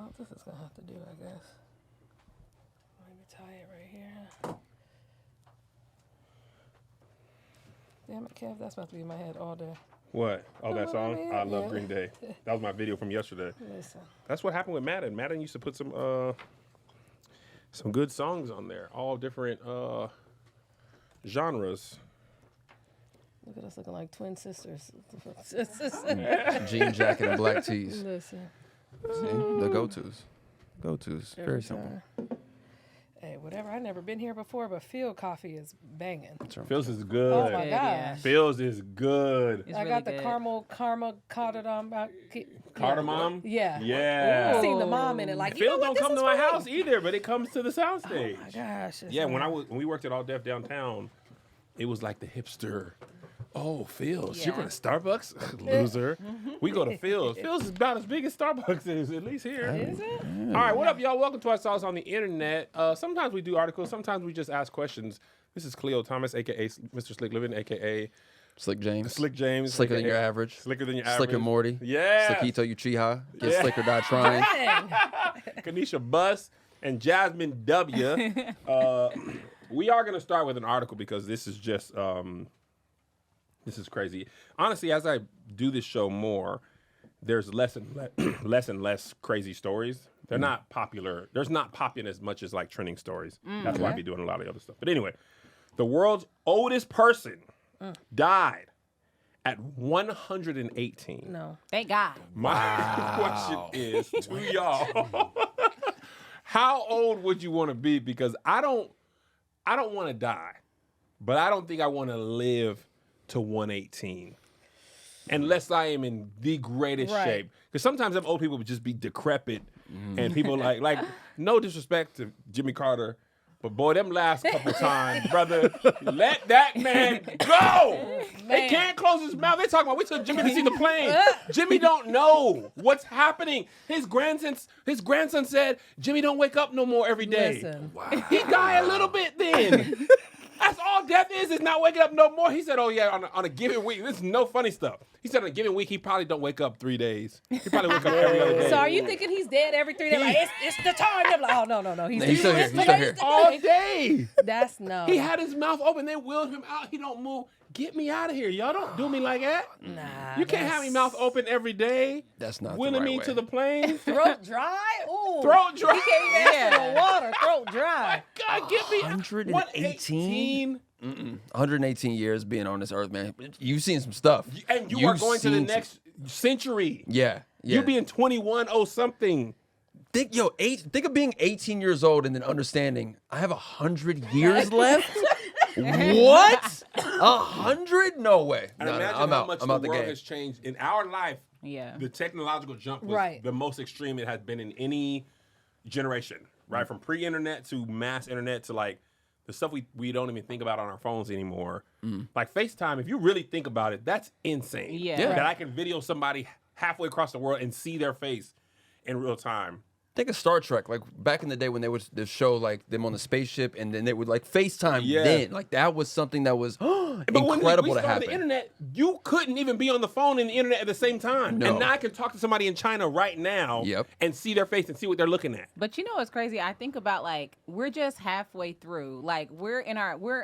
Well, this is going to have to do, I guess. Let me tie it right here. Damn it, Kev, that's about to be in my head all day. What? Oh, that song? I love Yeah. Green Day. That was my video from yesterday. Listen. That's what happened with Madden. Madden used to put some good songs on there, all different genres. Look at us looking like twin sisters. Jean jacket and black tees. Listen. See? The go-tos. Go-tos. Very simple. Hey, whatever. I've never been here before, but field coffee is banging. Phil's is good. Oh my Yeah. gosh. Phil's is good. It's I really got the good. caramel cardamom. Cardamom? Yeah. Yeah. I seen the mom in it. Like, you Phil know what, don't this come is to my fun. house either, but it comes to the soundstage. Oh my gosh. Yeah, when we worked at All Def downtown, it was like the hipster. Oh, Phil's. You're Yeah. going to Starbucks? Loser. We go to Phil's. Phil's is about as big as Starbucks is, at least here. Is it? All right, what up, y'all? Welcome to our Sauce on the Internet. Sometimes we do articles. Sometimes we just ask questions. This is Cleo Thomas, a.k.a. Mr. Slick Living, a.k.a. Slick James. Slick James. Slicker than aka your average. Slicker than your average. Slicker Morty. Yeah. Slickito Uchiha. Get Yeah. slicker, die trying. Dang. Kanisha Buss and Jasmine W. We are going to start with an article because this is just, this is crazy. Honestly, as I do this show more, there's less and less crazy stories. They're not popular. There's not popping as much as like trending stories. That's why I be doing a lot of other stuff. But anyway, the world's oldest person died at 118. No. Thank God. My question is to y'all: how old would you want to be? Because I don't want to die, but I don't think I want to live to 118 unless I am in the greatest Right. shape. Because sometimes them old people would just be decrepit, and people like no disrespect to Jimmy Carter. But boy, them last couple times, brother, let that man go. They can't close his mouth. They talking about we took Jimmy to see the plane. Jimmy don't know what's happening. His grandson said, Jimmy don't wake up no more every day. Listen. He died a little bit then. That's all death is not waking up no more. He said, oh yeah, on a given week, this is no funny stuff. He said on a given week, he probably don't wake up 3 days. He probably wake up every other day. So are you thinking he's dead every 3 days? Like, it's the time. They're like, oh, no. He's still here. He's still here. All day. That's no. He had his mouth open. They wheeled him out. He don't move. Get me out of here. Y'all don't do me like that. Nah. You can't have me mouth open every day. That's not the Wheeling right me way. to the plane. Throat dry? Ooh. Throat dry. He can't even ask for no water. Throat dry. God, get me 118? 118. 118 years being on this earth, man. You've seen some stuff. And you You've are going to the seen next century. Yeah. You being 21 something. Think of being 18 years old and then understanding I have 100 years left. What? 100? No way. And No, imagine I'm how out. much I'm the out the world game. has changed in our life. Yeah. The technological jump was Right. the most extreme it has been in any generation, right? From pre-internet to mass internet to like the stuff we don't even think about on our phones anymore. Like FaceTime, if you really think about it, that's insane. Yeah. Yeah. That I can video somebody halfway across the world and see their face in real time. Think of Star Trek, like back in the day when they would show like them on the spaceship, and then they would like FaceTime. Yeah. Then like that was something that was But when incredible we to started happen. the internet, you couldn't even be on the phone and the internet at the same time. No. And now I can talk to somebody in China right now Yep. and see their face and see what they're looking at. But you know what's crazy? I think about like we're just halfway through. Like we're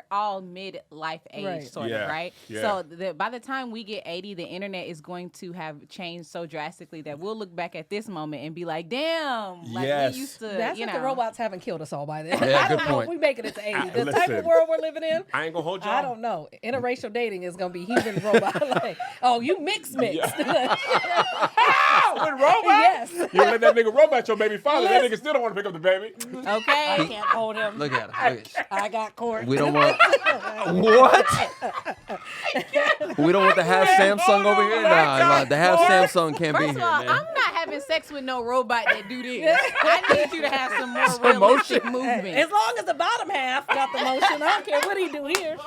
all midlife age, Right. sort Yeah. of, right? Yeah. So by the time we get 80, the internet is going to have changed so drastically that we'll look back at this moment and be like, "Damn!" Like Yes. we used to. That's you if know. the robots haven't killed us all by then. Yeah, I good don't know point. if we make it to 80. The type Listen. of world we're living in, I ain't gonna hold y'all. I don't know. Interracial dating is going to be human robot. Like, oh, you mixed. With robots? Yes. You let that nigga robot your baby father. That Yes. nigga still don't want to pick up the baby. Okay. I can't hold him. Look at him. I got court. We don't want what? We don't want the half Samsung over here. Nah, the half Samsung can't be First here, of all, man. I'm not having sex with no robot that do this. I need you to have some more Some realistic motion. movement. As long as the bottom half got the motion, I don't care what he do here.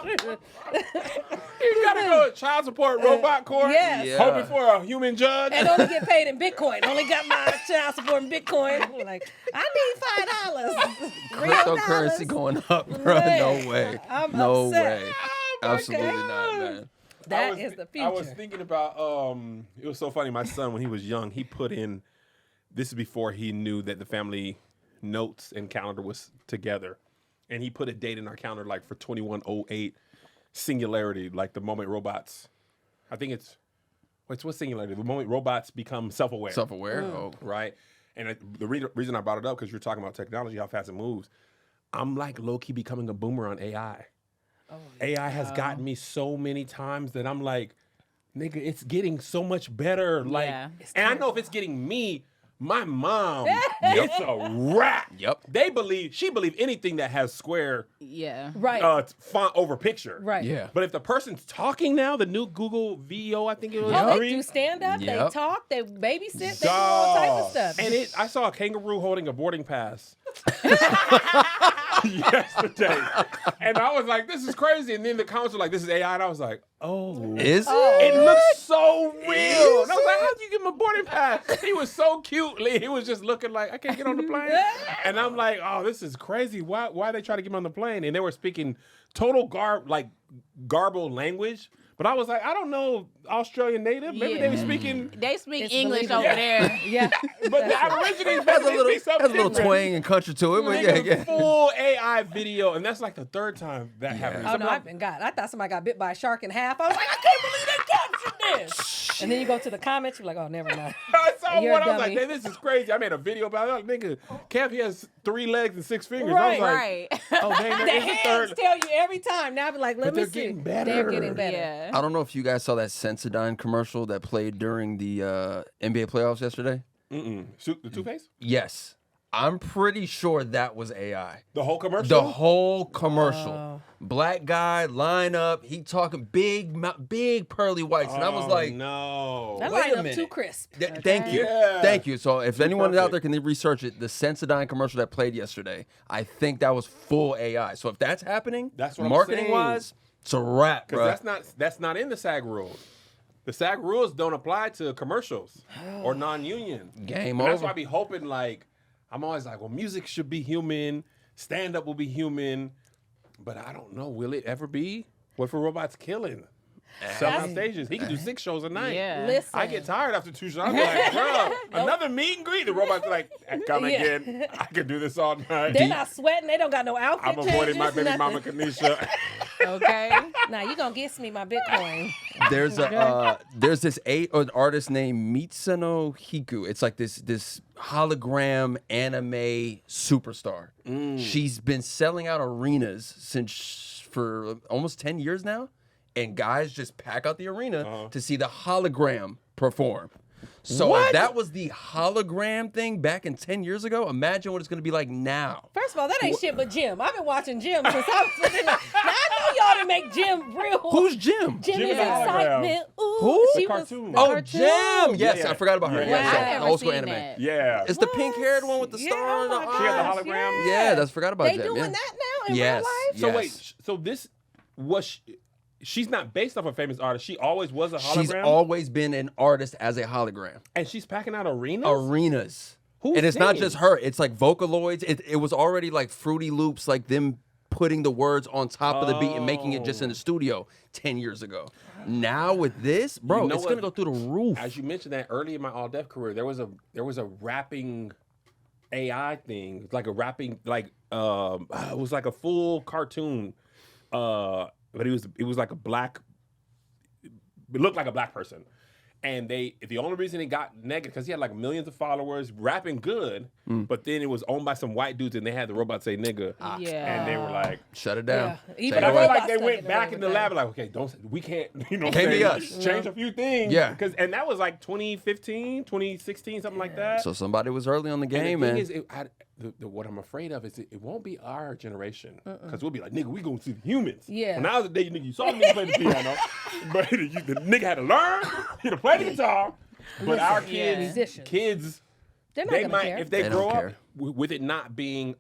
You gotta go to child support robot court. Yes. Yeah. Hoping for a human judge. And only get paid in Bitcoin. Only got my child support in Bitcoin. Like, I need $5. Cryptocurrency going up, bro. Man, No way. I'm No upset. way. Oh my Absolutely God. not, man. That is the future. I was thinking about it was so funny. My son, when he was young, he put in this is before he knew that the family notes and calendar was together. And he put a date in our calendar like for 2108 singularity, like the moment robots, I think it's, what's singularity? The moment robots become self-aware. Self-aware? Oh. Right? And the reason I brought it up, because you're talking about technology, how fast it moves, I'm like low-key becoming a boomer on AI. AI has gotten me so many times that I'm like, nigga, it's getting so much better. Like, and I know if it's getting me, my mom, it's a wrap. Yep. She believe anything that has square font over picture. Right. Yeah. But if the person's talking now, the new Google VO, I think it was. Oh, they do stand up, they talk, they babysit, they do all type of stuff. And I saw a kangaroo holding a boarding pass yesterday. And I was like, this is crazy. And then the comments were like, this is AI. And I was like, oh. Is it? It looks so real. And I was like, how'd you give him a boarding pass? He was so cute. He was just looking like, I can't get on the plane. And I'm like, oh, this is crazy. Why are they trying to get him on the plane? And they were speaking total garbled language. But I was like, I don't know Australian native. Maybe they were speaking. They speak English over there. Yeah. But the Aborigines has a little twang and country to it. But full AI video. And that's like the third time that happened. Oh, no, I thought somebody got bit by a shark in half. I was like, I can't believe they captured this. And then you go to the comments, you're like, oh, never mind. I saw You're one. a I was like, dummy. man, this is crazy. I made a video about it. Like, nigga, Kev, he has 3 legs and 6 fingers. Right. I was like, oh, dang, The there is a hands third. tell you every time. Now I be like, let But me they're see. getting better. They're getting better. Yeah. I don't know if you guys saw that Sensodyne commercial that played during the NBA playoffs yesterday. The toothpaste? Yes. I'm pretty sure that was AI. The whole commercial? The whole commercial. Black guy, line up, he talking big pearly whites. And I was like, no. That wait a line up minute. too crisp. Thank you. Yeah. Thank you. So if anyone out perfect. there can research it, the Sensodyne commercial that played yesterday, I think that was full AI. So if that's happening, That's what I'm marketing saying. wise, it's a wrap, bro. Because that's not in the SAG rules. The SAG rules don't apply to commercials or non-union. Game And that's over. why I be hoping, like, I'm always like, well, music should be human, stand-up will be human, but I don't know, will it ever be? What if a robot's killing? Selling out stages. He can do 6 shows a night. Yeah. Listen. I get tired after 2 shows. I'm like, bro, another meet and greet. The robot's like, come Yeah. again. I could do this all night. They're not sweating. They don't got no outfit I'm avoiding my changes, baby mama, nothing. Kanisha. Okay. Now you gonna get me my Bitcoin. There's this an artist named Mitsuno Hiku. It's like this hologram anime superstar. She's been selling out arenas for almost 10 years now, and guys just pack out the arena to see the hologram perform. So if that was the hologram thing back in 10 years ago, imagine what it's going to be like now. First of all, that ain't shit but Jim. I've been watching Jim since I was in the... Now I know y'all didn't make Jim real. Who's Jim? Jim Jim is is a hologram. excitement. Ooh, Who? she The was cartoon. the Oh, cartoon. Jim! Yes, Yeah. I forgot about her. Yeah. Yes, I've yes, never old school seen anime. that. Yeah. It's the pink-haired one with the Yeah, star on the oh my eye. She had the gosh, hologram? Yeah, that's forgot about They Jim. doing yeah. that now in Yes. real life? So Yes. wait, so this was she's not based off a famous artist. She always was a hologram. She's always been an artist as a hologram. and she's packing out arenas. Arenas. Who's and it's not singing? just her. It's like Vocaloids. It was already like Fruity Loops, like them putting the words on top of the beat and making it just in the studio 10 years ago. Now with this, bro, You know it's what? gonna go through the roof. As you mentioned that early in my all deaf career, there was a rapping AI thing. It's like a rapping it was like a full cartoon. But it was like a black. It looked like a black person. And the only reason it got negative, because he had like millions of followers, rapping good, but then it was owned by some white dudes and they had the robot say nigga. Yeah. And they were like, Shut it down. Yeah. Even but I the feel robot like they stuck went in back there in the with lab that. like, okay, we can't, Can't be us. change a few things. Yeah. And that was like 2015, 2016, something like that. So somebody was early on the And game, the thing man. is, what I'm afraid of is it won't be our generation. Because we'll be like, nigga, we gonna see the humans. Yeah. When I was a day, nigga, you saw the nigga play the piano, but the nigga had to learn, he had to play the guitar. But our kids, Musicians. They're not they gonna might, care. if they They grow don't up care. with it not being,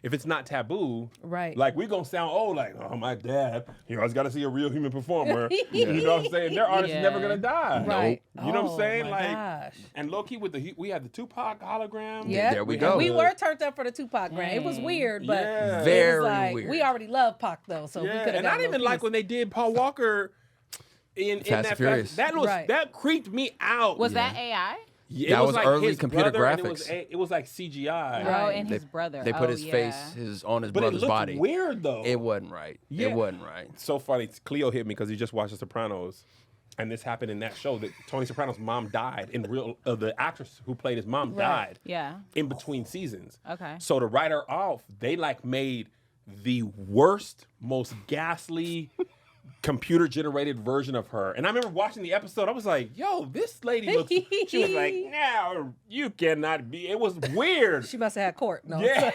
if it's not taboo, Right. like we gonna sound old, like, oh, my dad, you always got to see a real human performer. You know what I'm saying? Their artist is never gonna die. Right. You know what I'm saying? my Like, gosh. and low key we had the Tupac hologram. Yeah, There we and go. We were turned up for the Tupac grant. It was weird, but Yeah. it Very was like, weird. we already love Pac though, so we Yeah, could have. and I didn't even like when they did Paul Walker in Fast and Furious. That Right. that creeped me out. Was that AI? Yeah, That it was like early his computer brother, and graphics. It was like CGI. Bro and his brother. They put Oh, his yeah. face on his But it brother's looked body. weird though. It wasn't right. Yeah. It wasn't right. So funny. Cleo hit me because he just watched The Sopranos, and this happened in that show. That Tony Soprano's mom died in real. The actress who played his mom died. Yeah. In between seasons. Okay. So to write her off, they like made the worst, most ghastly computer generated version of her. And I remember watching the episode. I was like, "Yo, this lady looks." She was like, "No, you cannot be." It was weird. She must have had court. No. Yeah.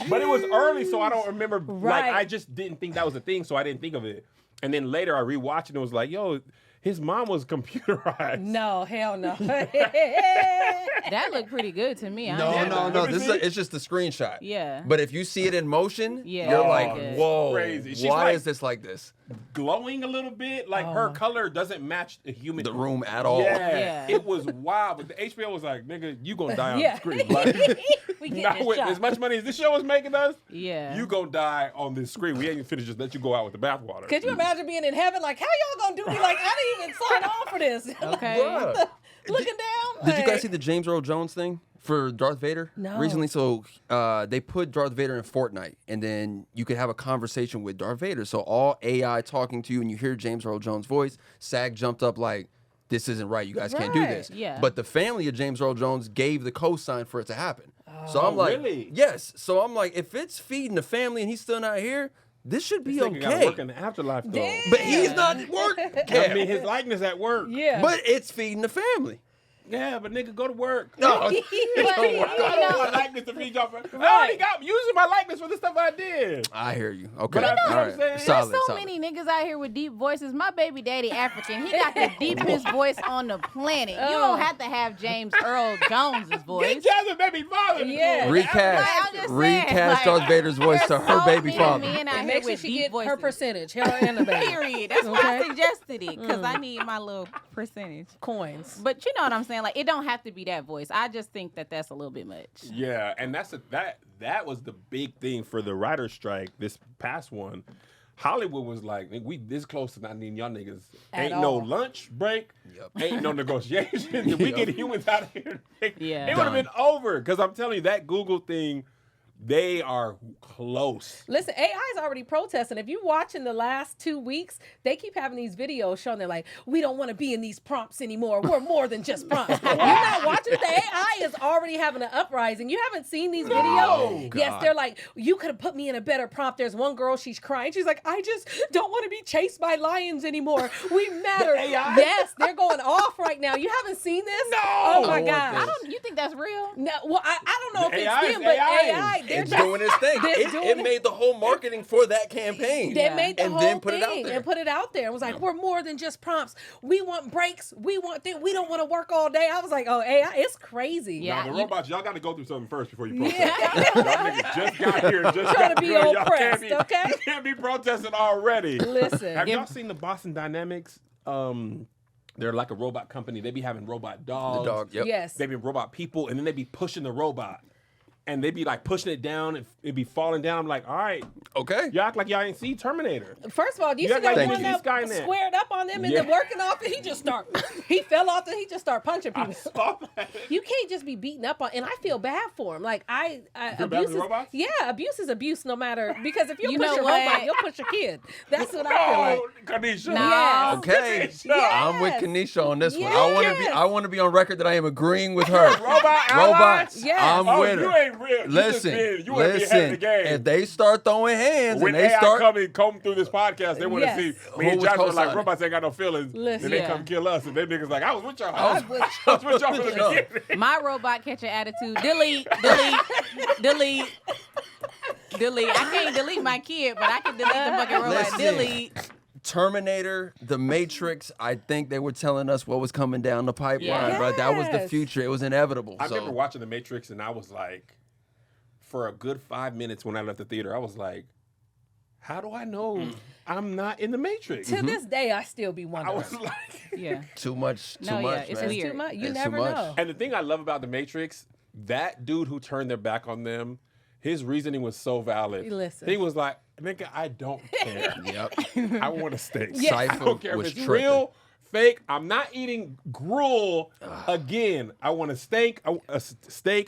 But it was early, so I don't remember. Like, Right. I just didn't think that was a thing, so I didn't think of it. And then later I rewatched it and was like, yo, his mom was computerized. No, hell no. That looked pretty good to me. No, honestly. no, no. Let me see. It's just a screenshot. Yeah. But if you see it in motion, Yeah, you're it's like, good. whoa, Crazy. She's why like- is this like this? Glowing a little bit. Like, her color doesn't match a human. The room at all. Yeah. Yeah. It was wild. But the HBO was like, nigga, you gonna die on Yeah. the screen. Like, We get not this with shot. as much money as this show is making us, Yeah. you gonna die on this screen. We ain't even finished, just let you go out with the bathwater. Could you imagine being in heaven? Like, how y'all gonna do me? Like, I didn't even sign on for this. Okay. Bruh. Looking down. Did you guys like- see the James Earl Jones thing for Darth Vader No. recently? So they put Darth Vader in Fortnite, and then you could have a conversation with Darth Vader. So all AI talking to you, and you hear James Earl Jones' voice. SAG jumped up like, this isn't right. You guys can't do this. Right. Yeah. But the family of James Earl Jones gave the cosign for it to happen. So I'm like, really? yes. So I'm like, if it's feeding the family and he's still not here, this should be This nigga gotta okay. work in the afterlife, though. Damn. But he's not working. I mean, his likeness at work. Yeah. But it's feeding the family. Yeah, but nigga, go to work. No, I don't want likeness to feed y'all. I already got using my likeness for the stuff I did. I hear you. Okay. But I know All what I'm right. saying. Solid, There's so solid. many niggas out here with deep voices. My baby daddy African. He got the deepest voice on the planet. You don't have to have James Earl Jones's voice. Get Jasmine baby father. to do Yeah. it. Recast. I'm just saying, Recast like, Darth Vader's voice to there's her so baby many father. men out And here make sure with she deep get voices. her percentage. Her and the baby. Period. That's why I Okay. suggested it, because I need my little percentage. Coins. But you know what I'm saying? Like, it don't have to be that voice. I just think that that's a little bit much. Yeah, and that was the big thing for the writer's strike. This past one, Hollywood was like, we this close to not needing y'all niggas. At Ain't no all. lunch break. Yep. Ain't no negotiations. If we get humans out of here, Yeah. it would have been over. Because I'm telling you, that Google thing, they are close. Listen, AI is already protesting. If you watch in the last 2 weeks, they keep having these videos showing they're like, we don't want to be in these prompts anymore. We're more than just prompts. You're not watching it. The AI is already having an uprising. You haven't seen these videos? Yes, God. they're like, you could have put me in a better prompt. There's one girl, she's crying. She's like, I just don't want to be chased by lions anymore. We matter. AI? Yes, they're going off right now. You haven't seen this? No! Oh my I want God. this. You think that's real? No, well, I don't know The if AI it's is them, but AI. AI, they're It's just doing its thing. They're It doing it. made the whole marketing for that campaign. They Yeah. made the And whole then put thing it out there. and put it out there. It was like, we're more than just prompts. We want breaks. We want things. We don't want to work all day. I was like, oh, AI, it's crazy. Yeah. Now, the robots, y'all got to go through something first before you protest. Yeah. Y'all niggas just got here. Just Trying got to be good. Y'all oppressed, can't be, okay? You can't be protesting already. Listen. Have y'all seen the Boston Dynamics? They're like a robot company. They be having robot dogs. The dog. Yep. Yes. They be robot people, and then they be pushing the robot. And they be like pushing it down, and it be falling down. I'm like, all right, Okay. y'all act like y'all ain't see Terminator. First of all, you You see act that like one you see that Skynet. squared up on them and Yeah. then working off it? He fell off and he just started punching I people. saw that. You can't just be beaten up on, and I feel bad for him. Like feel bad abuse for the robots? abuse is abuse no matter, because if you, You push know a what? robot, you'll push a kid. That's what I feel like. Kanisha. No. Yes. Okay. Kanisha. I'm with Yes. Kanisha on this one. Yes. I want to be on record that I am agreeing with her. Robot Robots. allies? Yes. I'm Oh, with you her. ain't real. Listen, you ain't be ahead of the game. if they start throwing hands When and they AI start, come through this podcast, they want to Yes. see Who me and was Josh were like, co-signing? robots ain't got no feelings. Listen. Then they Yeah. come kill us, and them niggas like, I was with y'all. I was with y'all from the beginning. My robot catch an attitude. Delete. Delete. I can't delete my kid, but I can delete the fucking robot. Listen. Delete. Terminator, The Matrix, I think they were telling us what was coming down the pipeline, Yeah. bro. That was the Yes. future. It was inevitable. I so. remember watching The Matrix, and I was like, for a good 5 minutes when I left the theater, I was like, how do I know I'm not in The Matrix? To this day, I still be I wondering. was like, Yeah. Too much. No, yeah, it's man. weird. Too much. You It's never too much. know. and the thing I love about The Matrix, that dude who turned their back on them, his reasoning was so valid. Listen. He was like, nigga, I don't care. Yep. I want to stay. Yes. I Cypher don't care was if it's tripping. real, fake. I'm not eating gruel again. I want a steak. I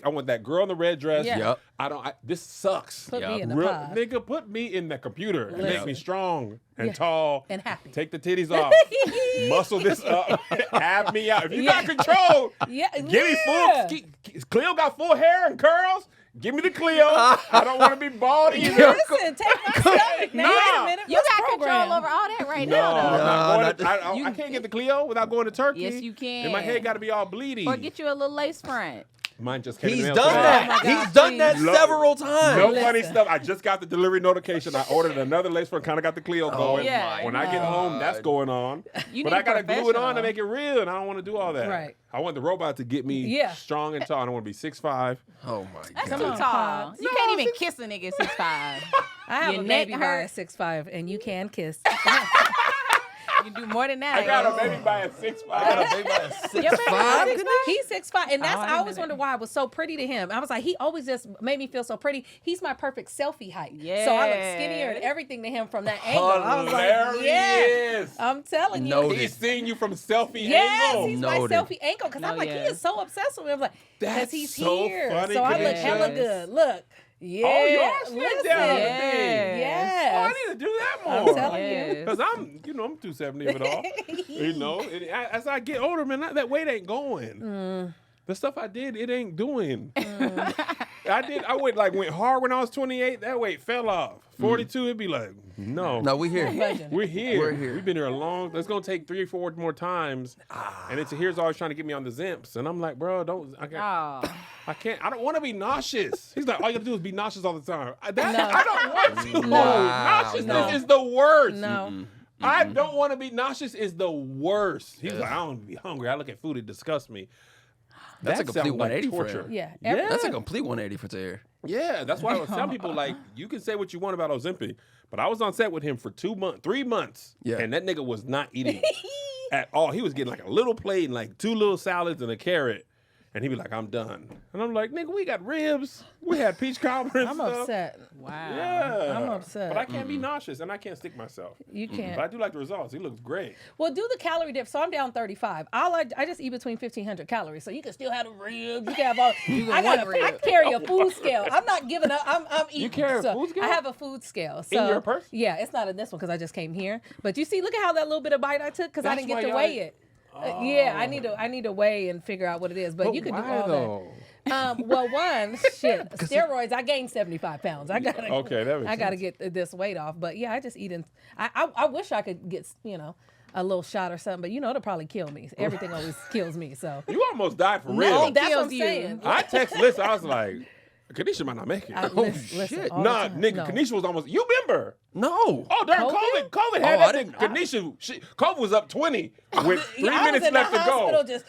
want that girl in the red dress. Yeah. Yep. This sucks. Put me in the Real, pod. nigga, put me in the computer and make Listen. me strong and Yeah. tall And happy. Take the titties off. Muscle this up. Have me out. If you Yeah. got control, Yeah, give me yeah. full. Cleo got full hair and curls. Give me the Cleo. I don't want to be bald either. Listen, take my stomach. Now, Nah. wait a minute. You let's got program. control over all that right No, now, I'm though. not going not to, I can't get the Cleo without going to Turkey. Yes, you can. And my head got to be all bleedy. Or get you a little lace front. Mine just came in He's the done mail today. that. Oh my God, He's done that please. several times. No Listen. funny stuff. I just got the delivery notification. I ordered another lace front. Kind of got the Cleo going. Yeah. When I get home, that's going on. You But need I gotta glue it on to professional. make it real, and I don't want to do all that. Right. I want the robot to get me Yeah. strong and tall. I don't want to be 6'5". Oh my That's god. too on, tall. Pops. You can't even kiss a nigga 6'5". I have Your a neck baby by hurt. 6'5", and you can kiss. You can do more than that. I got a baby by a 6'5". Your baby Five? 6'5"? He's 6'5", and that's Oh, I I didn't always know wondered that. why I was so pretty to him. I was like, he always just made me feel so pretty. He's my perfect selfie height. So I look skinnier and everything to him from that angle. I was like, yeah, Hilarious. I'm telling you. Noted. He's seeing you from selfie Yes, angle. he's Noted. my selfie ankle because I'm No, like, he yes. is so obsessed with me. I'm like, because That's he's so here. funny, So I look hella Yes. good. Look. Yeah. Oh, you are slim listen. down. Yes. Yes. Oh, I need to do that I'm more. telling you. Yes. Because I'm 270 of it all. As I get older, man, that weight ain't going. The stuff I did, it ain't doing. I went hard when I was 28. That weight fell off. 42, it'd be like, no. No, we here. Legend. We're here. We're here. We've been here a long. It's gonna take 3 or 4 more times. And it's here's always trying to get me on the Zimps, and I'm like, bro, I can't. I don't want to be nauseous. He's like, all you gotta do is be nauseous all the time. I don't want to. Wow, Nauseousness no. is the worst. No. I don't want to be nauseous. Is the worst. He's like, I don't want to be hungry. I look at food, it disgusts me. That's a That complete sounds like 180 for torture. him. Yeah. Yeah. That's a complete 180 for Tahir. Yeah, that's why I was telling people, like, you can say what you want about Ozempic, but I was on set with him for 3 months, Yeah. and that nigga was not eating at all. He was getting like a little plate and like 2 little salads and a carrot, and he'd be like, I'm done. And I'm like, nigga, we got ribs. We had peach cobbler and I'm stuff. upset. Wow. Yeah. I'm upset. But I can't be nauseous, and I can't stick myself. You can't. But I do like the results. He looks great. Well, do the calorie dip. So I'm down 35. I just eat between 1,500 calories. So you can still have the ribs. You can have all. I carry a food scale. I'm not giving up. I'm eating. carry a So food scale? I have a food scale. So, your purse? Yeah, it's not in this one because I just came here. But you see, look at how that little bit of bite I took because I That's didn't get why to y'all weigh didn't- it. Yeah, I need to weigh and figure out what it is. But you can do why, all though? that. Well, shit, steroids. I gained 75 pounds. I gotta. Okay, that makes I gotta sense. get this weight off. But yeah, I just eat in. I wish I could get a little shot or something, but it'll probably kill me. Everything always kills me. So You almost died for real. no, that's what kills I'm you. saying. I text Lisa. I was like, Kanisha might not make it. Listen, shit. all the Nah, time. nigga, No. Kanisha was almost. You remember? No. Oh, during COVID? COVID Oh, had I that didn't- nigga. Kanisha, COVID was up 20 with 3 I was minutes in the left to hospital go. just,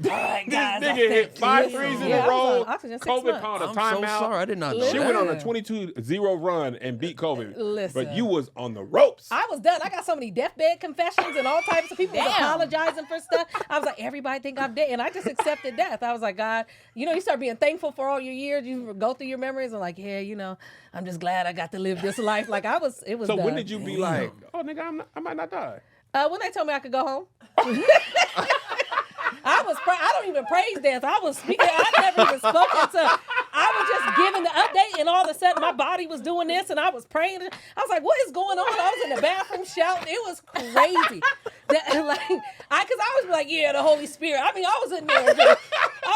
all right, guys, This I nigga hit think- 5 Listen. threes in Yeah, a I was row. on oxygen 6 COVID months. called a I'm so timeout. sorry. I did not know She that. went on a 22-0 run and beat COVID. Listen. But you was on the ropes. I was done. I got so many deathbed confessions and all types of people was Damn. apologizing for stuff. I was like, everybody think I'm dead. And I just accepted death. I was like, God, you start being thankful for all your years. You go through your memories and like, yeah, I'm just glad I got to live this life. Like it was So done. when did you be like, oh, nigga, I might not die? When they told me I could go home. I don't even praise dance. I was speaking. I never even spoken to. I was just giving the update, and all of a sudden my body was doing this, and I was praying. I was like, "What is going on?" I was in the bathroom shouting. It was crazy. Because I was like, "Yeah, the Holy Spirit." I mean, I was in there. I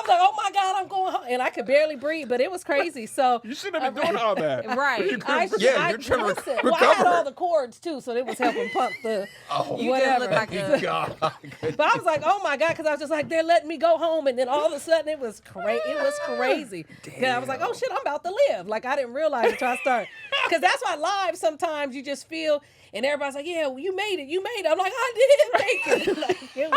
was like, "Oh my God, I'm going home," and I could barely breathe, but it was crazy. So You shouldn't have been doing all that. Right. You couldn't- Yeah, you're trying to listen, recover. Well, I had all the cords too, so it was helping pump the You whatever. just look like a God. But I was like, oh my God, because I was just like, they're letting me go home. And then all of a sudden it was crazy. Damn. I was like, oh shit, I'm about to live. Like I didn't realize until I started. Because that's why live sometimes you just feel, and everybody's like, yeah, well, you made it. I'm like, I did make it. Like I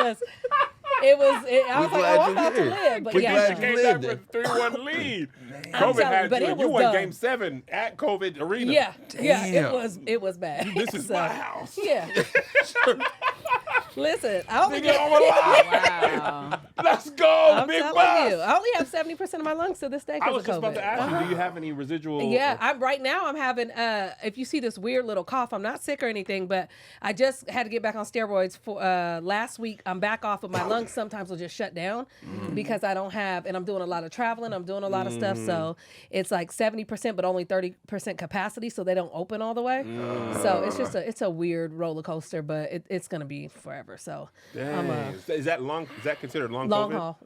was like, glad oh, I'm you about to did. live. But We yeah, glad You you came lived back it. with a 3-1 lead. I'm COVID telling you, had but you. it And you was won done. Game 7 at COVID Arena. yeah, Damn. it was bad. This is So, my house. Yeah. Listen, I only Nigga, I'm alive. wow. Let's go, I'm big telling boss. you, I only have 70% of my lungs to this day. I was of just about COVID. to ask you, do you have any residual? Yeah, I'm right now. I'm having. If you see this weird little cough, I'm not sick or anything, but I just had to get back on steroids for last week. I'm back off, but my lungs sometimes will just shut down because I don't have, and I'm doing a lot of traveling. I'm doing a lot of stuff, so it's like 70%, but only 30% capacity, so they don't open all the way. So it's just it's a weird roller coaster, but it's gonna be forever. So Is that long? Is that considered long? long COVID? haul.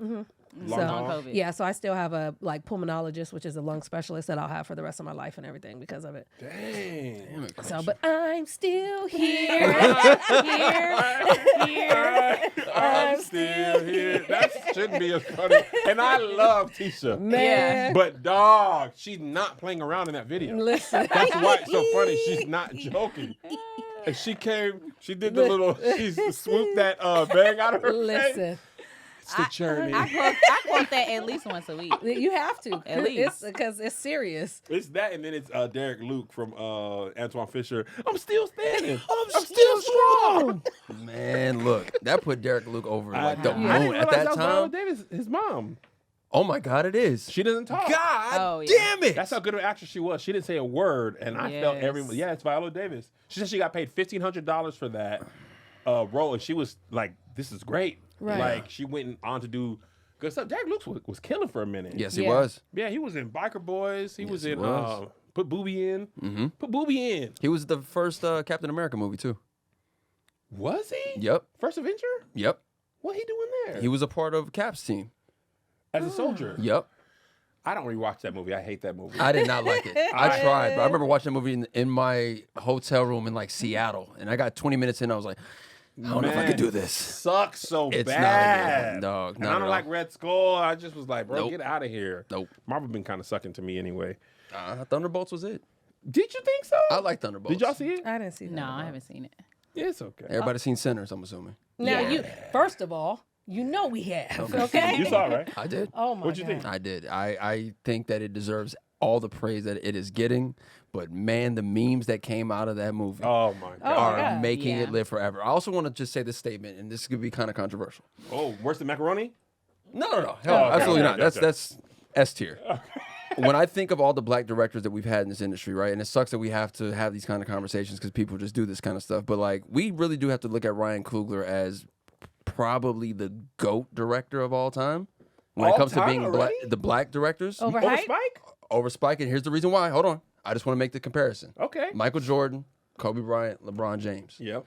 Long So, haul. COVID. yeah, so I still have a pulmonologist, which is a lung specialist that I'll have for the rest of my life and everything because of it. Dang. So, but I'm still here. I'm still here. That should be a funny. And I love Tisha. Man, But dog, she's not playing around in that video. listen. That's why it's so funny. She's not joking. And she did the little, she swooped that bang out of her face. Listen, It's the journey. I quote that at least once a week. you have to. At least. Because it's serious. It's that, and then it's Derek Luke from Antoine Fisher. I'm still standing. I'm still strong. Man, look, that put Derek Luke over like the I didn't moon realize at that was Viola time. Davis, his mom. Oh my God, it is. She doesn't talk. God Oh, yeah. damn it! That's how good of an actress she was. She didn't say a word, and I felt Yes. Yeah, it's Viola Davis. She said she got paid $1,500 for that role, and she was like, "This is great." Right. Like she went on to do good stuff. Derek Luke was killing for a minute. Yes, he Yeah. was. Yeah, he was in Biker Boys. He was he in was. Put Booby in. Put Booby in. He was the first Captain America movie too. Was he? Yep, First Avenger? yep. What he doing there? He was a part of Cap's team. as a soldier. Yep. I don't rewatch that movie. I hate that movie. I did not like it. I tried, but I remember watching that movie in my hotel room in like Seattle, and I got 20 minutes in. I was like, I don't know if I could do this. Sucks so It's not a bad. good one, dog. And Not I at don't all. like Red Skull. I just was like, bro, Nope. get out of here. Nope. Marvel been kind of sucking to me anyway. Thunderbolts was it. Did you think so? I like Thunderbolts. Did y'all see it? I didn't see that. No, I haven't seen it. Yeah, it's okay. Everybody seen Sinners, I'm assuming. Now, Yeah. first of all, you know we have. Okay. You saw it, right? I did. Oh my What'd you God. think? I did. I think that it deserves all the praise that it is getting. But man, the memes that came out of that movie Oh my god. are yeah. making Yeah. it live forever. I also want to just say this statement, and this could be kind of controversial. Oh, worse than macaroni? No. Hell, okay, absolutely okay, not. gotcha. That's S tier. When I think of all the black directors that we've had in this industry, right, and it sucks that we have to have these kind of conversations because people just do this kind of stuff, but like we really do have to look at Ryan Coogler as probably the GOAT director of all time when All it comes to time being already? the black directors Overhyped? Over Spike? over Spike. And here's the reason why. Hold on, I just want to make the comparison. Okay. Michael Jordan, Kobe Bryant, LeBron James. Yep.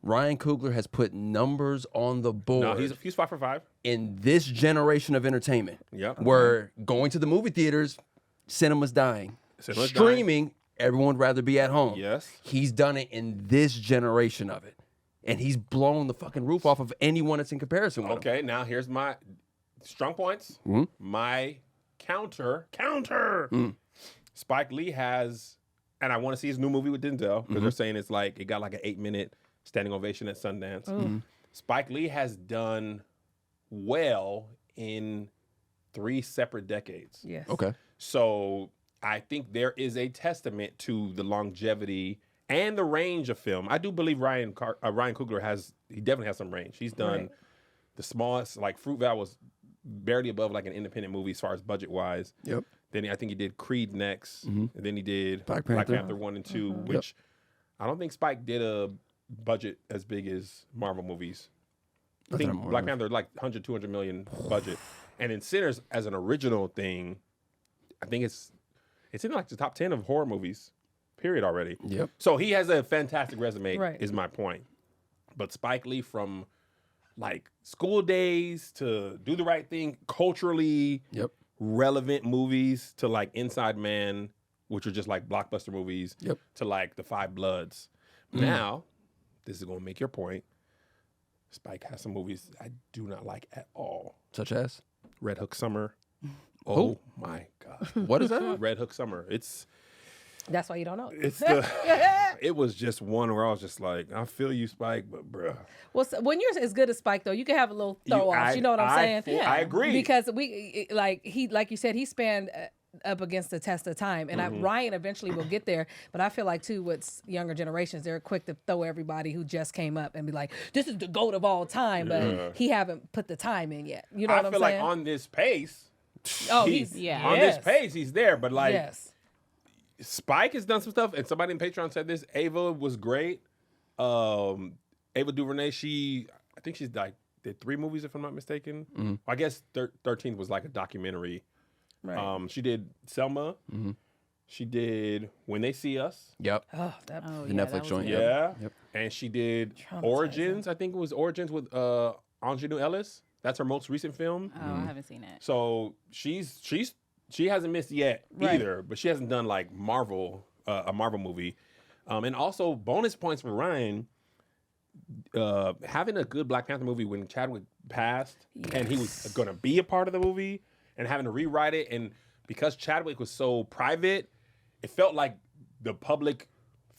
Ryan Coogler has put numbers on the board No, he's 5 for 5. in this generation of entertainment. Yep. Where going to the movie theaters, cinema's dying. Cinema's Streaming, everyone would rather be at home. Yes. He's done it in this generation of it. And he's blown the fucking roof off of anyone that's in comparison with him. Okay, now here's my strong points. Mhm. My counter. Spike Lee has, and I want to see his new movie with Denzel because they're saying it's like it got like an 8-minute standing ovation at Sundance. Spike Lee has done well in 3 separate decades. Yes. Okay. So I think there is a testament to the longevity and the range of film. I do believe Ryan Coogler he definitely has some range. He's done Right. the smallest, like Fruitvale was barely above like an independent movie as far as budget wise. Yep. Then I think he did Creed next, and then he did Black Black Panther. Panther 1 and 2, which I don't think Spike did a budget as big as Marvel movies. I Nothing think I'm aware Black of. Panther like 100, 200 million budget. And in Sinners as an original thing, I think it's in like the top 10 of horror movies, period already. Yep. So he has a fantastic resume, Right. is my point. But Spike Lee, from like School Days to Do the Right Thing, culturally Yep. relevant movies to like Inside Man, which are just like blockbuster movies, Yep. to like The Five Bloods. Now, this is going to make your point. Spike has some movies I do not like at all. Such as? Red Hook Summer. Oh Who? my God. What is that? Red Hook Summer. That's why you don't know. It was just one where I was just like, I feel you, Spike, but bruh. Well, so when you're as good as Spike, though, you can have a little throw offs. You know what I'm saying? I agree. Because like you said, he spanned up against the test of time. And Ryan eventually will get there. But I feel like, too, with younger generations, they're quick to throw everybody who just came up and be like, this is the GOAT of all time. But he haven't put the time in yet. You know what I'm saying? I feel like on this pace, on this pace, he's there. But like, yes. Spike has done some stuff. And somebody in Patreon said this. Ava was great. Ava DuVernay, I think she's like, did 3 movies, if I'm not mistaken. I guess 13th was like a documentary. Right. She did Selma. She did When They See Us. Yep. Oh, The Netflix joint. Yeah. Yep. And she did Origins. I think it was Origins with Angelou Ellis. That's her most recent film. Oh, I haven't seen that. So she hasn't missed yet either, but she hasn't done like a Marvel movie. And also bonus points for Ryan. Having a good Black Panther movie when Chadwick passed and he was going to be a part of the movie and having to rewrite it. And because Chadwick was so private, it felt like the public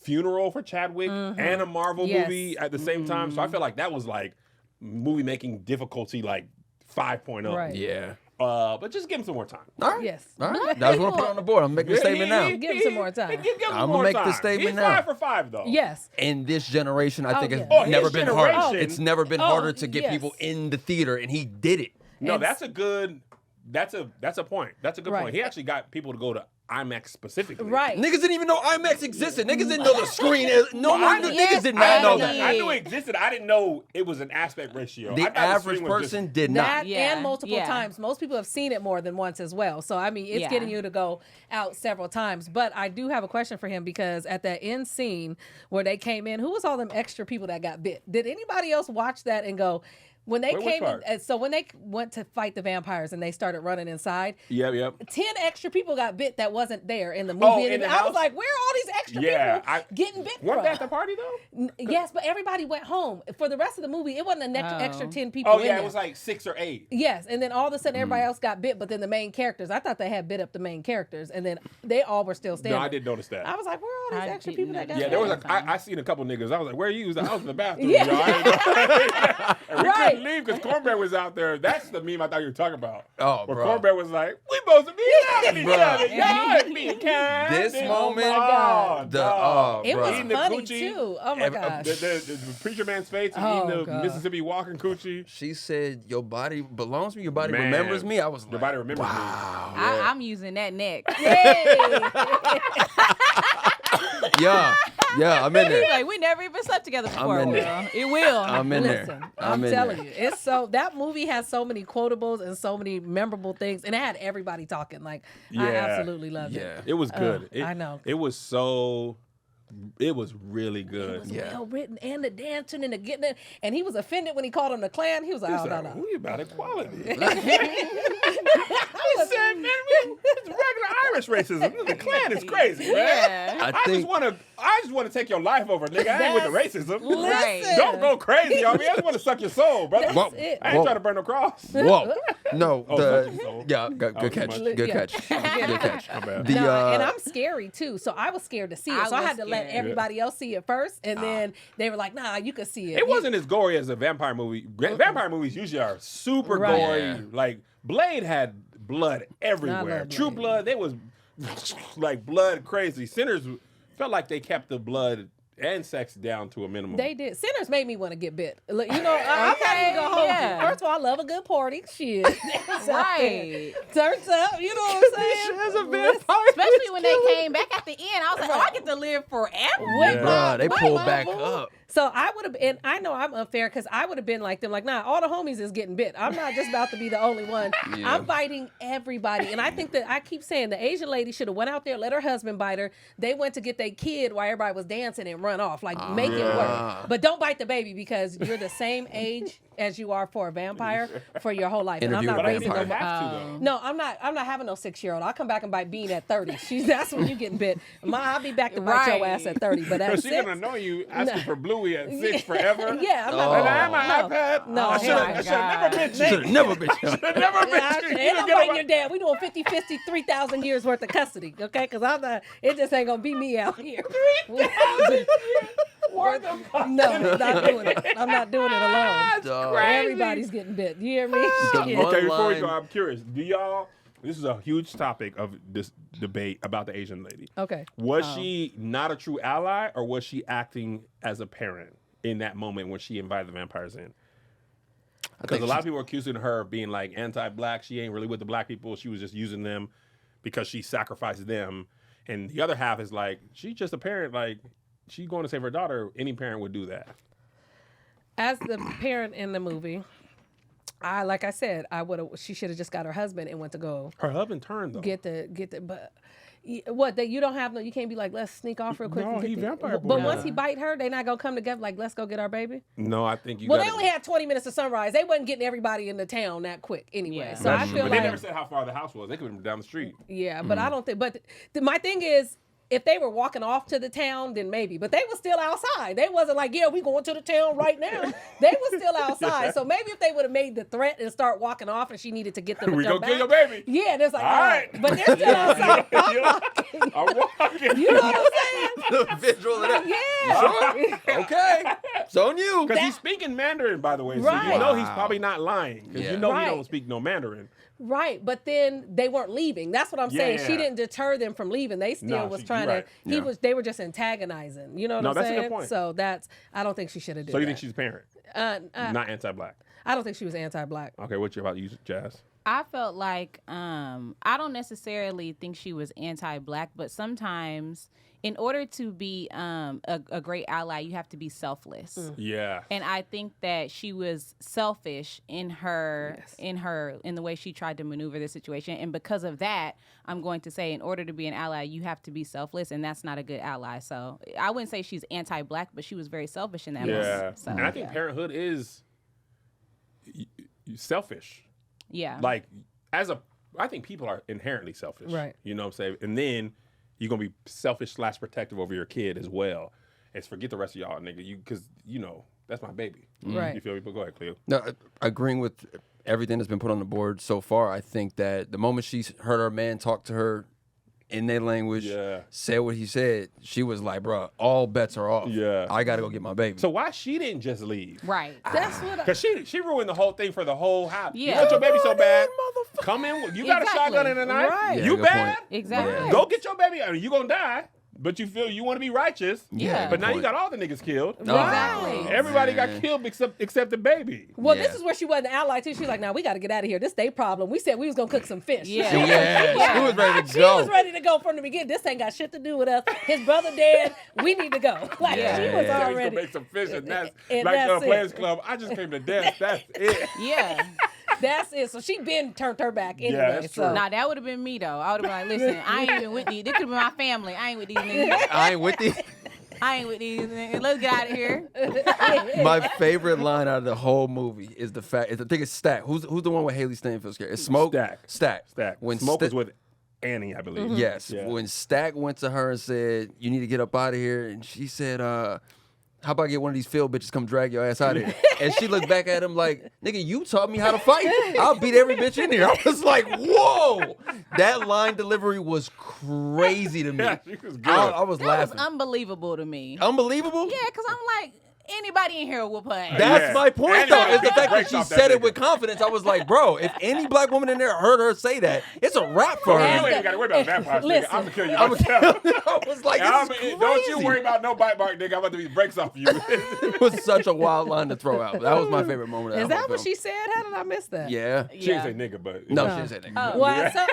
funeral for Chadwick and a Marvel movie at the same time. So I feel like that was like movie making difficulty like 5.0. Right. Yeah. But just give him some more time. All right. Yes. All right. That's what I put on the board. I'm making a statement now. Give him some more time. Give him I'ma more make time. the statement He's now. 5 for 5 though. Yes. In this generation, I think yeah. it's Oh, never his been harder. generation. It's never been harder to get yes. people in the theater, and he did it. No, And- that's a point. That's a good Right. point. He actually got people to go to IMAX specifically. Right. Niggas didn't even know IMAX existed. Niggas didn't know the screen is. Niggas did I not know that. I knew it existed. I didn't know it was an aspect ratio. The I thought average screen was just- person did That not. Yeah, and multiple yeah. times. Most people have seen it more than once as well. So, I mean, it's getting you to go out several times. But I do have a question for him because at that end scene where they came in, who was all them extra people that got bit? Did anybody else watch that and go, when they Wait, which came part? in, so when they went to fight the vampires and they started running inside, Yep. 10 extra people got bit that wasn't there in the movie. Oh, and in the I was house? like, where are all these extra Yeah, people getting bit Weren't from? they at the party though? Yes, but everybody went home. For the rest of the movie, it wasn't an extra 10 people Oh in yeah, there. it was like 6 or 8. Yes, and then all of a sudden Mm. everybody else got bit, but then the main characters, I thought they had bit up the main characters, and then they all were still standing. No, I didn't notice that. I was like, where are all these I extra didn't people that got notice Yeah, bit? there was that. like I seen a couple niggas. I was like, "Where are you?" He was like, "I was in the bathroom." Yeah. Y'all. And we Right. couldn't leave because Cornbread was out there. That's the meme I thought you were talking about. Oh, where bro. Cornbread was like, "We supposed to be out with each Bro. other. Y'all ain't being kind." This moment, God. the It was Eating the funny coochie. too. Oh my gosh. The preacher man's face and Oh, eating the God. Mississippi walking coochie. She said, "Your body belongs to me. Your body Man, remembers me." I was like, Your body remembers me. I'm using that next. Yeah, I'm in there. Like, we never even slept together before. in Will. there. It will. I'm in Listen, there. I'm in telling there. you, it's so that movie has so many quotables and so many memorable things, and it had everybody talking. Like, I Yeah. absolutely loved Yeah. it. It was good. I know. It was so. It was really good. It was Yeah. well written, and the dancing and the getting it. And he was offended when he called him the Klan. He was like, He's "Oh like, no, no." We about equality. He said, "Man, it's regular Irish racism. The Klan is crazy, man. Yeah. I think I just want to take your life over, nigga. I ain't with the racism. Right. Don't go crazy on me. I just want to suck your soul, brother. That's it. I ain't trying to burn no cross. Whoa, no, Oh, the sorry, so- yeah, good catch, much. good Yeah. catch, good catch. My bad. The No, and I'm scary too, so I was scared to see it. I So I was had to let scared. everybody else see it first, and then they were like, "Nah, you could see it." It wasn't as gory as a vampire movie. Vampire movies usually are super Right. gory. Yeah. Like Blade had blood everywhere. love True Blade. Blood, they was like blood crazy. Sinners felt like they kept the blood and sex down to a minimum. They did. Sinners made me want to get bit. Look, you know, I'm not even gonna hold yeah. you. First of all, I love a good party. Shit. Right. Turns up. You know what I'm saying? As a vampire, Especially when they came back at the end. I was like, oh, I get to live forever. With Yeah. my- Bruh, they my pulled mama. back up. So I would have, and I know I'm unfair because I would have been like them, like, nah, all the homies is getting bit. I'm not just about to be the only one. Yeah. I'm fighting everybody. And I think that I keep saying the Asian lady should have went out there, let her husband bite her. They went to get their kid while everybody was dancing and run off. Like, make it Yeah. work. But don't bite the baby because you're the same age as you are for a vampire for your whole life. And I'm Interview not with a raising no vampire. have to though. no, I'm not having no 6-year-old. I'll come back and bite Bean at 30. That's when you getting bit. I'll be back to bite your Right. ass at 30. But at Because she's 6, gonna know you asking for Bluey at 6 forever. yeah, I'm not. Oh. And I have my No. iPad. No, I should oh my have never been you. Should have never been. Never been Yeah, you. ain't You no get biting away- your dad. We doing 50, 3,000 years worth of custody, okay? Because I'm not. It just ain't gonna be me out here. Worth of No, not doing it. I'm not doing it alone. Dog. Everybody's getting bit. You hear me? The Yeah. one Okay, before we line- go, I'm curious. Do y'all this is a huge topic of this debate about the Asian lady. Okay. Was she not a true ally, or was she acting as a parent in that moment when she invited the vampires in? Because a lot of people are accusing her of being like anti-black. She ain't really with the black people. She was just using them because she sacrificed them. And the other half is like, she's just a parent. Like, she's going to save her daughter. Any parent would do that. As the parent in the movie, like I said, she should have just got her husband and went to go Her husband turned though. get the but what that you don't have you can't be like, let's sneak off real quick. No, and get he the-" vampire But boy. once he bite her, they not gonna come together like, let's go get our baby. No, I think you. Well, they only had 20 minutes to sunrise. They wasn't getting everybody in the town that quick anyway. Yeah. So I feel but like they never said how far the house was. They could have been down the street. yeah, but I don't think. But my thing is, if they were walking off to the town, then maybe. But they were still outside. They wasn't like, yeah, we going to the town right now. They were still outside. So maybe if they would have made the threat and start walking off, and she needed to get them to We jump gonna kill back. your baby. Yeah, and it's like, All all right. right. But they're still outside. I'm walking. You know what I'm saying? The visual of that. Yeah. Okay. It's on you. Because he's speaking Mandarin, by the way. So you Right. know he's probably not lying. Because Yeah. you know Right. he don't speak no Mandarin. Right, but then they weren't leaving. That's what I'm saying. Yeah. She didn't deter them from leaving. They still No, was you're trying right. to. Yeah. They were just antagonizing. You know what No, I'm that's a saying? good point. So I don't think she should have did So you that. think she's a parent, Uh, not anti-black? I don't think she was anti-black. Okay, what's your about you, Jazz? I felt like I don't necessarily think she was anti-black, but sometimes in order to be a great ally, you have to be selfless. Yeah. And I think that she was selfish in the way she tried to maneuver the situation. And because of that, I'm going to say in order to be an ally, you have to be selfless, and that's not a good ally. So I wouldn't say she's anti-black, but she was very selfish in that Yeah. moment. So, And I think parenthood is selfish. yeah. Like, I think people are inherently selfish. Right. You know what I'm saying? And then you're going to be selfish / protective over your kid as well. It's forget the rest of y'all, nigga. Because, that's my baby. Right. You feel me? But go ahead, Cleo. No, agreeing with everything that's been put on the board so far, I think that the moment she heard her man talk to her in their language, Yeah. said what he said, she was like, bro, all bets are off. Yeah. I got to go get my baby. So why she didn't just leave? Right. That's what. Because she ruined the whole thing for the whole house. You Yeah. want your baby so bad? Come in. You got Exactly. a shotgun and a knife? Right. Yeah, You good bad? point. Exactly. Yeah. Go get your baby. I mean, you going to die. But you feel you want to be righteous. Yeah. But now you point. got all the niggas killed. Exactly. Everybody man. got killed except the baby. Well, Yeah. this is where she wasn't an ally too. She's like, "Now we got to get out of here. This their problem. We said we was gonna cook some fish." Yeah. Yeah, she was ready to She go. was ready to go from the beginning. This ain't got shit to do with us. His brother dead. We need to go. Like Yeah. she was Yeah. He's gonna already. make some fish and that's And like that's the it. Players Club. I just came to dance. That's it. Yeah. That's it. So she been turned her back anyway. that's so true. Nah, that would have been me though. I would have been like, listen, I ain't even with these. This could have been my family. I ain't with these niggas. I ain't with you. I ain't with these niggas. Let's get out of here. My favorite line out of the whole movie is the fact. I think it's Stack. Who's the one with Haley Steinfeld's character? It's Smoke. Stack. Stack. When Smoke was with Annie, I believe. Yes. Yeah. When Stack went to her and said, "You need to get up out of here," and she said, "How about I get one of these field bitches come drag your ass out of here?" And she looked back at him like, "Nigga, you taught me how to fight. I'll beat every bitch in here." I was like, "Whoa!" That line delivery was crazy to me. Yeah, she was good. I was That was laughing. unbelievable to me. Unbelievable. Yeah, because I'm like, anybody in here will whoop her ass. That's Yeah. my point, And though. you Is the got fact that breaks she off that said it nigga. with confidence. I was like, bro, if any black woman in there heard her say that, it's a wrap for You her. ain't even got to worry about vampires, nigga. Listen. I'm going to kill you I myself. was like, And this is don't you crazy. worry about no bite mark, nigga. I'm about to be breaks off you. It was such a wild line to throw out. That was my favorite moment. Of is the that whole what film. she said? How did I miss that? Yeah. She didn't say nigga, but No, No. she didn't say that. Well, so,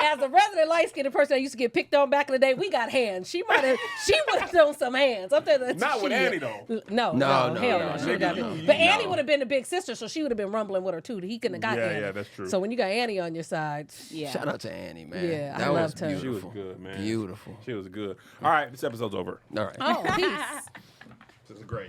as a resident light-skinned person that used to get picked on back in the day, we got hands. She would have thrown some hands. I'm telling you, Not with she- Annie, though. No, No, hell no, no. no, She would've got no. me. But Annie would have been the big sister, so she would have been rumbling with her too. He couldn't have got Yeah, Annie. yeah, that's true. So when you got Annie on your side, Yeah. Shout out to Annie, man. Yeah, I that was loved her. She was beautiful. good, man. Beautiful. She was good. All right, this episode's over. All right. oh, peace. This is great.